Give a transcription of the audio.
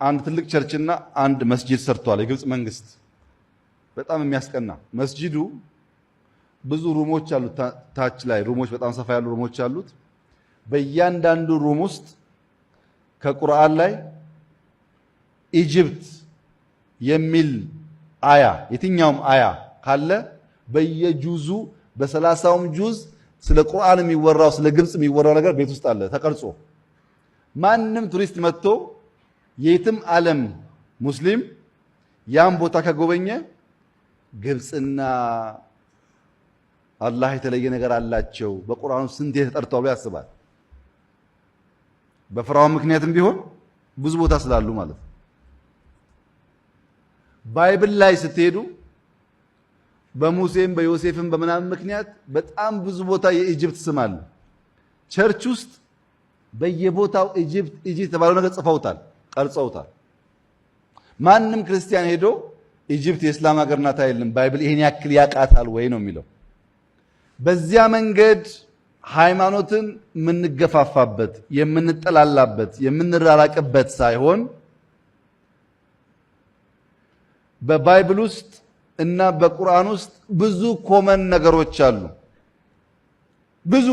አንድ ትልቅ ቸርችና አንድ መስጂድ ሰርቷል የግብጽ መንግስት። በጣም የሚያስቀና መስጂዱ ብዙ ሩሞች አሉት። ታች ላይ ሩሞች በጣም ሰፋ ያሉ ሩሞች አሉት። በእያንዳንዱ ሩም ውስጥ ከቁርአን ላይ ኢጅፕት የሚል አያ የትኛውም አያ ካለ በየጁዙ በ30ም ጁዝ ስለ ቁርአን የሚወራው ስለ ግብጽ የሚወራው ነገር ቤት ውስጥ አለ ተቀርጾ። ማንም ቱሪስት መጥቶ የትም ዓለም ሙስሊም ያን ቦታ ከጎበኘ ግብጽና አላህ የተለየ ነገር አላቸው በቁርአኑ ስንት ተጠርተው ብሎ ያስባል። በፍራውን ምክንያትም ቢሆን ብዙ ቦታ ስላሉ ማለት ነው። ባይብል ላይ ስትሄዱ በሙሴም በዮሴፍም በመናም ምክንያት በጣም ብዙ ቦታ የኢጅፕት ስም አለ። ቸርች ውስጥ በየቦታው ኢጅፕት የተባለው ነገር ጽፈውታል፣ ቀርጸውታል። ማንም ክርስቲያን ሄዶ ኢጅፕት የእስላም ሀገር ናት አይልም። ባይብል ይሄን ያክል ያቃታል ወይ ነው የሚለው። በዚያ መንገድ ሃይማኖትን የምንገፋፋበት የምንጠላላበት የምንራራቅበት ሳይሆን በባይብል ውስጥ እና በቁርአን ውስጥ ብዙ ኮመን ነገሮች አሉ ብዙ